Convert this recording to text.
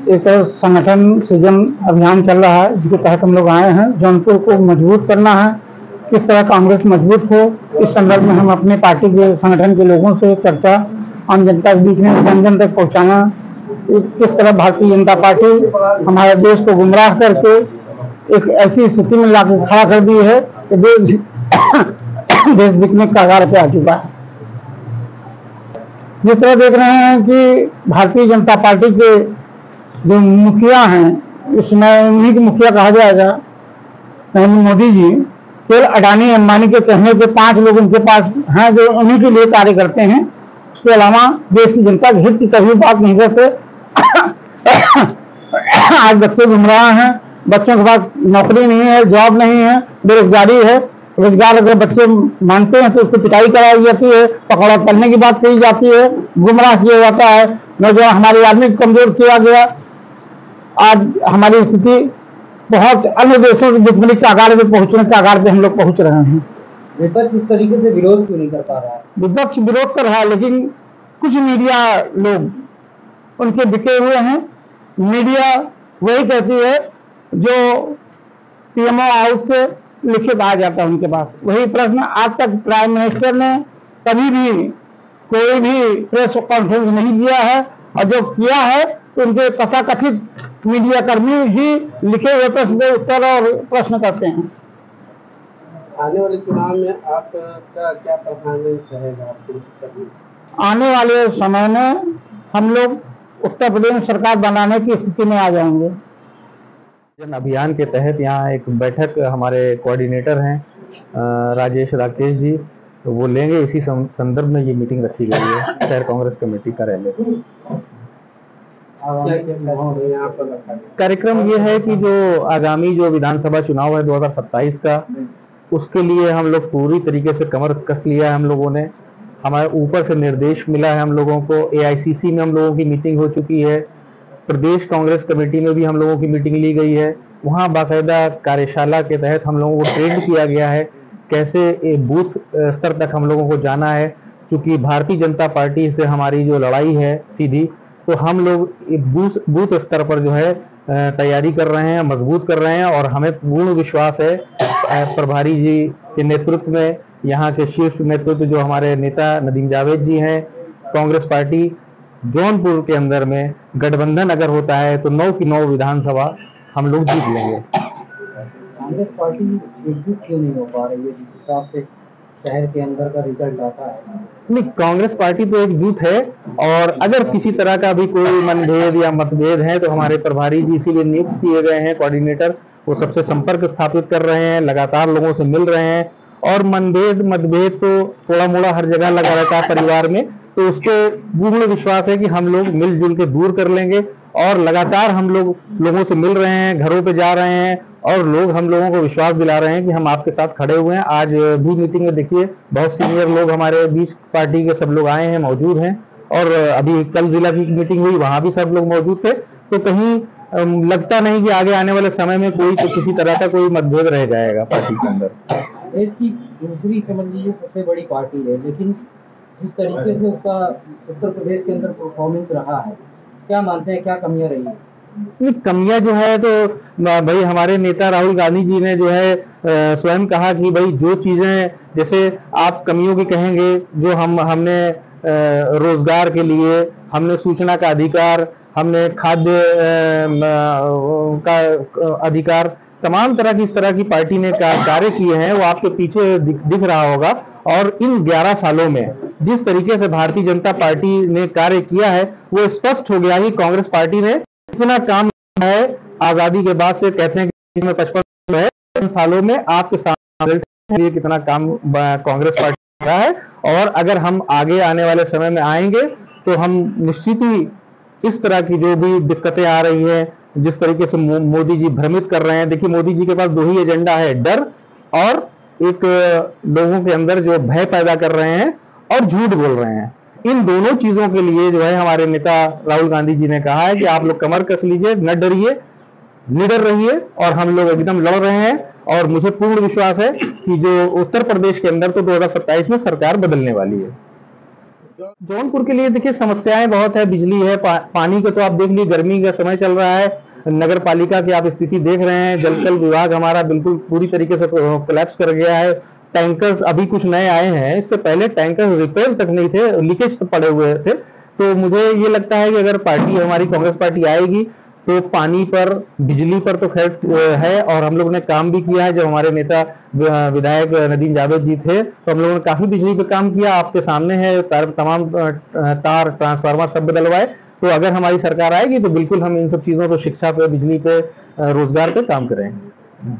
एक संगठन सृजन अभियान चल रहा है, जिसके तहत हम लोग आए हैं। जौनपुर को मजबूत करना है, किस तरह कांग्रेस मजबूत हो, इस संदर्भ में हम अपने पार्टी के संगठन के लोगों से चर्चा आम जनता के बीच में जन जन तक पहुंचाना, किस तरह भारतीय जनता पार्टी हमारे देश को गुमराह करके एक ऐसी स्थिति में लाकर खड़ा कर दी है कि देश बिकने के कगार पे आ चुका है। जिस तरह देख रहे हैं कि भारतीय जनता पार्टी के जो मुखिया हैं, इसमें उन्हीं के मुखिया कहा जाएगा, मोदी जी, केवल अडानी अंबानी के कहने पे 5 लोग उनके पास हैं जो उन्हीं के लिए कार्य करते हैं। उसके अलावा देश की जनता के हित की कभी बात नहीं करते। आज बच्चे गुमराह हैं, बच्चों के पास नौकरी नहीं है, जॉब नहीं है, बेरोजगारी है। रोजगार अगर बच्चे मानते हैं तो उसको पिटाई कराई जाती है, पकड़ा करने की बात कही जाती है, गुमराह किया जाता है। नौजवान हमारी आर्मी को कमजोर किया गया। आज हमारी स्थिति बहुत अन्य देशों की दुश्मनी के आकार में पहुंचने के आकार पे हम लोग पहुंच रहे हैं। विपक्ष इस तरीके से विरोध क्यों नहीं कर पा रहा है? विपक्ष विरोध कर रहा है, लेकिन कुछ मीडिया लोग उनके बिके हुए हैं। मीडिया वही कहती है जो पीएमओ हाउस से लिखित आ जाता है उनके पास, वही प्रश्न। आज तक प्राइम मिनिस्टर ने कभी भी कोई भी प्रेस कॉन्फ्रेंस नहीं किया है, और जो किया है तो उनके तथाकथित मीडिया कर्मी ही लिखे हुए प्रश्न के उत्तर और प्रश्न करते हैं। आने वाले चुनाव में आपका क्या परफॉर्मेंस रहेगा? आने वाले समय में हम लोग उत्तर प्रदेश में सरकार बनाने की स्थिति में आ जाएंगे। जन अभियान के तहत यहाँ एक बैठक हमारे कोऑर्डिनेटर हैं राजेश राकेश जी, तो वो लेंगे। इसी संदर्भ में ये मीटिंग रखी गई है शहर कांग्रेस कमेटी कार्यालय। कार्यक्रम ये है कि जो आगामी जो विधानसभा चुनाव है 2027 का, उसके लिए हम लोग पूरी तरीके से कमर कस लिया है। हम लोगों ने, हमारे ऊपर से निर्देश मिला है हम लोगों को। AICC में हम लोगों की मीटिंग हो चुकी है, प्रदेश कांग्रेस कमेटी में भी हम लोगों की मीटिंग ली गई है। वहाँ बाकायदा कार्यशाला के तहत हम लोगों को ट्रेन किया गया है कैसे बूथ स्तर तक हम लोगों को जाना है। क्योंकि भारतीय जनता पार्टी से हमारी जो लड़ाई है सीधी, तो हम लोग बूथ स्तर पर जो है तैयारी कर रहे हैं, मजबूत कर रहे हैं। और हमें पूर्ण विश्वास है प्रभारी जी के नेतृत्व में, यहाँ के शीर्ष नेतृत्व जो हमारे नेता नदीम जावेद जी हैं, कांग्रेस पार्टी जौनपुर के अंदर में गठबंधन अगर होता है तो 9 की 9 विधानसभा हम लोग जीत लेंगे। कांग्रेस पार्टी एकजुट क्यों नहीं हो पा रही है जिस हिसाब से शहर के अंदर का रिजल्ट आता है? नहीं, कांग्रेस पार्टी तो एकजुट है, और अगर किसी तरह का भी कोई मनभेद या मतभेद है तो हमारे प्रभारी जी इसीलिए नियुक्त किए गए हैं कोऑर्डिनेटर, वो सबसे संपर्क स्थापित कर रहे हैं, लगातार लोगों से मिल रहे हैं। और मतभेद तो थोड़ा मोड़ा हर जगह लगा रहता है परिवार में, तो उसको पूर्ण विश्वास है कि हम लोग मिलजुल के दूर कर लेंगे। और लगातार हम लोग लोगों से मिल रहे हैं, घरों पे जा रहे हैं, और लोग हम लोगों को विश्वास दिला रहे हैं कि हम आपके साथ खड़े हुए हैं। आज भी मीटिंग में देखिए बहुत सीनियर लोग हमारे बीच पार्टी के सब लोग आए हैं, मौजूद हैं। और अभी कल जिला की मीटिंग हुई, वहां भी सब लोग मौजूद थे। तो कहीं लगता नहीं कि आगे आने वाले समय में कोई तो किसी तरह का कोई मतभेद रह जाएगा पार्टी के अंदर। देश की दूसरी समझ लीजिए सबसे बड़ी पार्टी है, लेकिन जिस तरीके से उसका उत्तर प्रदेश के अंदर परफॉर्मेंस रहा है, क्या मानते हैं क्या कमियां रही है? कमियां जो है तो भाई हमारे नेता राहुल गांधी जी ने जो है स्वयं कहा कि भाई जो चीजें, जैसे आप कमियों की कहेंगे, जो हमने रोजगार के लिए, हमने सूचना का अधिकार, हमने खाद्य का अधिकार, तमाम तरह की इस तरह की पार्टी ने कार्य किए हैं, वो आपके पीछे दिख रहा होगा। और इन 11 सालों में जिस तरीके से भारतीय जनता पार्टी ने कार्य किया है, वो स्पष्ट हो गया कि कांग्रेस पार्टी ने इतना काम है। आजादी के बाद से कहते हैं कि इसमें 55 है, इन सालों में आपके सामने कितना काम कांग्रेस पार्टी का है। और अगर हम आगे आने वाले समय में आएंगे तो हम निश्चित ही इस तरह की जो भी दिक्कतें आ रही है, जिस तरीके से मोदी जी भ्रमित कर रहे हैं। देखिए मोदी जी के पास 2 ही एजेंडा है, डर और एक लोगों के अंदर जो भय पैदा कर रहे हैं और झूठ बोल रहे हैं। इन दोनों चीजों के लिए जो है हमारे नेता राहुल गांधी जी ने कहा है कि आप लोग कमर कस लीजिए, न डरिए, निडर रहिए, और हम लोग एकदम लड़ रहे हैं। और मुझे पूर्ण विश्वास है कि जो उत्तर प्रदेश के अंदर तो 2027 में सरकार बदलने वाली है। जौनपुर के लिए देखिए समस्याएं बहुत है, बिजली है, पानी का तो आप देख लीजिए, गर्मी का समय चल रहा है, नगर पालिका की आप स्थिति देख रहे हैं, जल विभाग हमारा बिल्कुल पूरी तरीके से कोलैप्स कर गया है। टैंकर्स अभी कुछ नए आए हैं, इससे पहले टैंकर रिपेयर तक नहीं थे, लीकेज पड़े हुए थे। तो मुझे ये लगता है कि अगर पार्टी हमारी कांग्रेस पार्टी आएगी तो पानी पर, बिजली पर तो खैर है, और हम लोग ने काम भी किया है। जब हमारे नेता विधायक नदीम जावेद जी थे तो हम लोगों ने काफी बिजली पे काम किया, आपके सामने है, तमाम तार ट्रांसफार्मर सब बदलवाए। तो अगर हमारी सरकार आएगी तो बिल्कुल हम इन सब चीजों पे, शिक्षा पे, बिजली पे, रोजगार पे काम करेंगे।